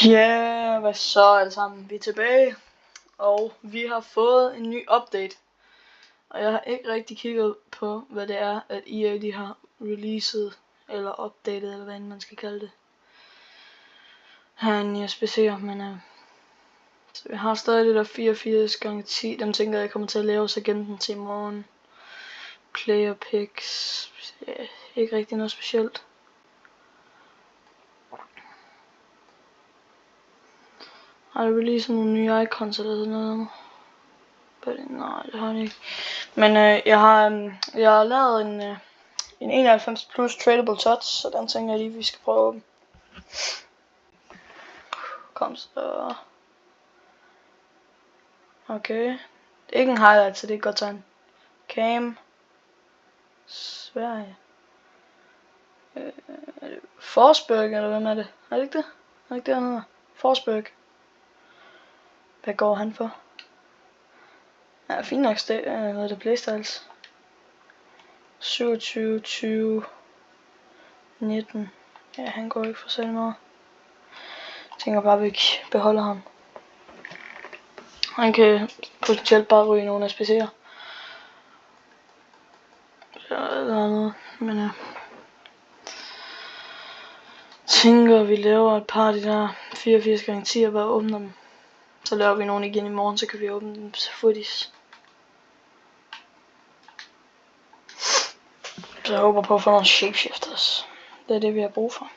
Ja, hvad så alle sammen? Vi er tilbage, og vi har fået en ny update. Og jeg har ikke rigtig kigget på, hvad det er, at EA de har releaset, eller updatet, eller hvad man skal kalde det. Herinde i SPC'er, men så vi har stadig det der 84x10, dem tænker jeg kommer til at lave agenten til i morgen. Player picks, ja, ikke rigtig noget specielt. Har de releaset nogle nye icons eller sådan noget? Nej, det har jeg ikke. Men jeg har lavet en 91 plus tradable touch, så den tænker jeg lige, vi skal prøve. Kom så. Okay. Det er ikke en highlight, så det er et godt tegn. Cam. Sverige. Forsberg, eller hvem er det? Er det ikke det? Er det ikke det, han hedder? Forsberg. Hvad går han for? Ja, fint nok hvad er det? Playstyles. 27, 20, 19. Ja, han går ikke for særlig meget. Jeg tænker bare, at vi beholder ham. Han kan potentielt bare ryge nogle SPC'er. Eller noget, men jeg tænker, vi laver et par af de der 84x10 og bare åbner dem. Så laver vi nogle igen i morgen, så kan vi åbne dem til footies. Så jeg håber på at få nogle shapeshifters. Det er det, vi har brug for.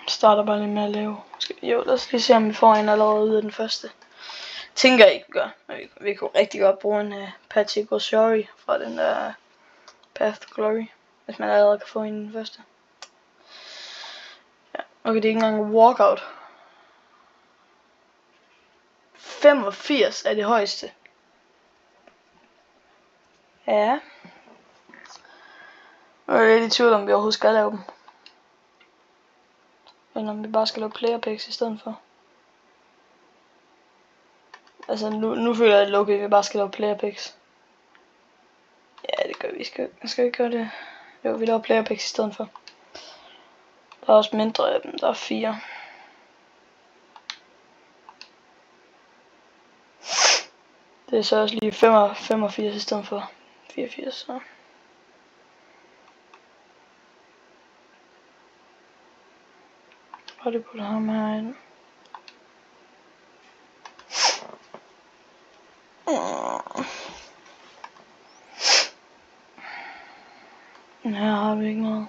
Starter bare lige med at lave. Jo, lad os lige se, om vi får en allerede ud af den første. Tænker jeg ikke, vi gør. Men vi kunne rigtig godt bruge en Patrick O'Shaughnessy fra den der Path to Glory. Hvis man allerede kan få en i den første. Ja, okay, det er ikke engang en walkout. 85 er det højeste. Ja. Nu er jeg lidt i tvivl om vi overhovedet skal lave dem. Eller om vi bare skal lave player picks i stedet for. Altså nu føler jeg, at okay, vi bare skal lave player picks. Ja, det gør vi. Skal vi gøre det? Jo, vi laver player picks i stedet for. Der er også mindre af dem. Der er 4. Det er så også lige 85 i stedet for 84. Så. Og det putter ham herinde. Men her har vi ikke noget.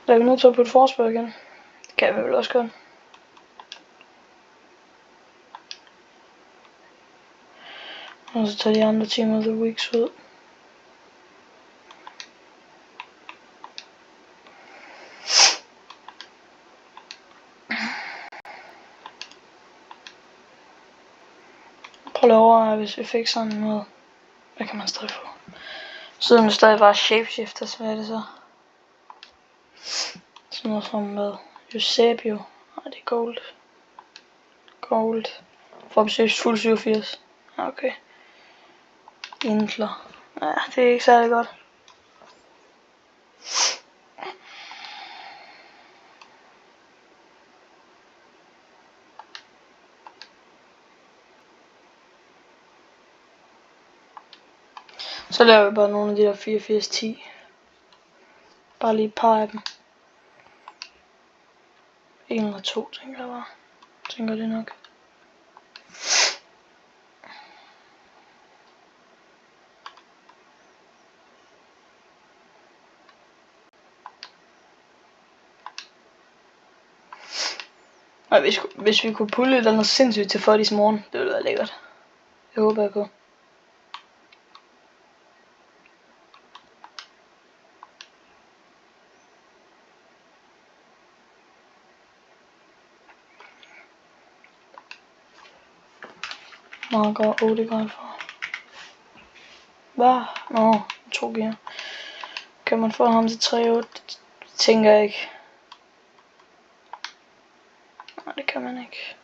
Der er vi nødt til at putte Forsberg igen. Det kan vi vel også godt. Og så tager de andre team of the weeks ud. Prøv at overveje, hvis vi fik sådan noget. Hvad kan man stadig få? Siden det stadig var shapeshifters, hvad er det så? Sådan noget som med Eusebio. Nej, det er gold. Gold. For at fuld 87. Ja, okay. Intler. Ja, det er ikke særlig godt. Så laver vi bare nogle af de der 84-10. Bare lige et par af dem. 1 eller 2, tænker jeg bare. Tænker det nok. Og hvis vi kunne pulle et eller andet sindssygt til Foddies morgen, det ville være lækkert. Det håber jeg på. Meget godt. Det går for. Hvad? Nå, 2 gear. Kan man få ham til 3-8? Det tænker jeg ikke. Nej, det kan man ikke.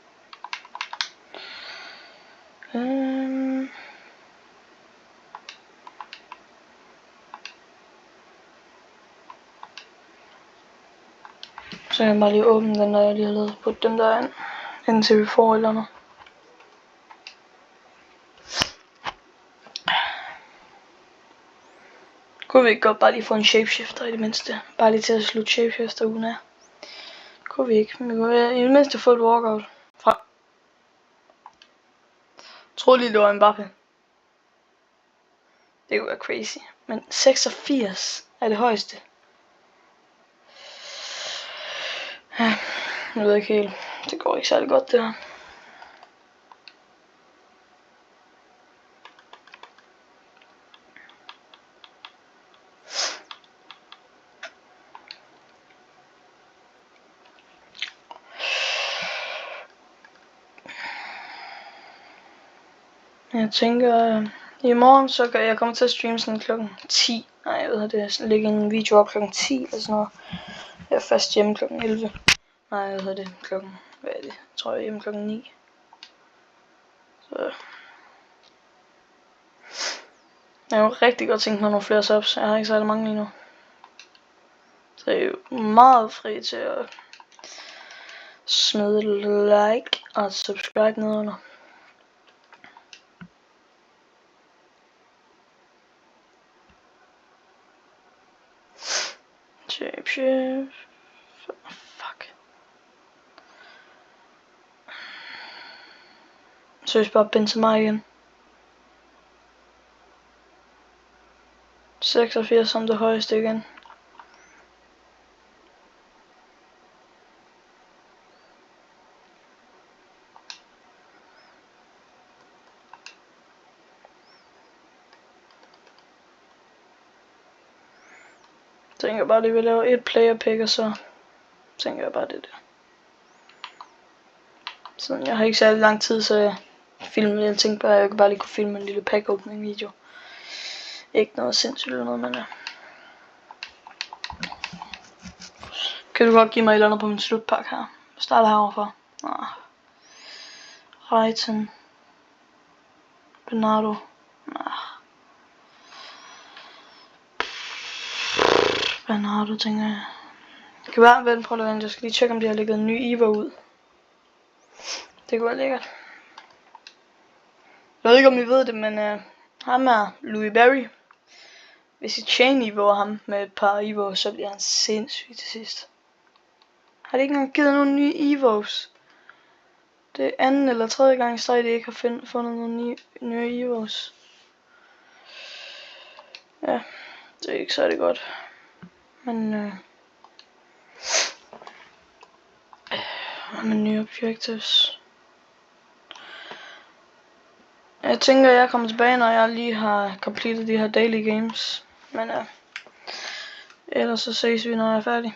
Så kan jeg bare lige åbne den der jeg lige har lavet. Putte dem der ind. Indtil vi får et eller andet. Kunne vi ikke godt bare lige få en shapeshifter i det mindste? Bare lige til at slutte shapeshifter ugen af. Kunne vi ikke, men vi kunne i det mindste få et walkout fra. Jeg troede lige det var Mbappé. Det kunne være crazy. Men 86 er det højeste. Ja, jeg ved ikke helt. Det går ikke særlig godt det her. Jeg tænker, i morgen så kan jeg komme til at streame sådan klokken 10. Nej, jeg ved det, lægge en video op klokken 10 eller sådan noget. Jeg er først hjemme klokken 11. Nej, jeg ved det, klokken, hvad er det? Jeg tror jeg er hjemme klokken 9. Så. Jeg har jo rigtig godt tænkt mig nogle flere subs. Jeg har ikke særlig mange lige nu. Så jeg er jo meget fri til at smide like og subscribe nedenunder. Shapeshift. Fuck. Så jeg bare Benzema igen. 86 som det højeste igen. Tænker bare lige, at vi laver et player pick, og så tænker jeg bare det der. Så jeg har ikke særlig lang tid, så jeg tænkte bare, at jeg bare lige kunne filme en lille pack opening video. Ikke noget sindssygt eller noget, men ja. Kan du godt give mig et eller andet på min slutpakke her? Jeg starter heroverfra. Reiten. Bernardo. Bernardo, tænker jeg. Det kan være, vente, prøv at vente. Jeg skal lige tjekke, om de har lægget en ny Evo ud. Det kunne være lækkert. Jeg ved ikke, om I ved det, men ham er Louis Berry. Hvis I chain Evo ham med et par Evo, så bliver han sindssyg til sidst. Har de ikke engang givet nogen nye Evos? Det er anden eller tredje gang i streg, de ikke har fundet nogle nye Evos. Ja, det er ikke særlig godt. Men med nye objectives. Jeg tænker, at jeg kommer tilbage, når jeg lige har completed de her daily games. Men ellers så ses vi, når jeg er færdig.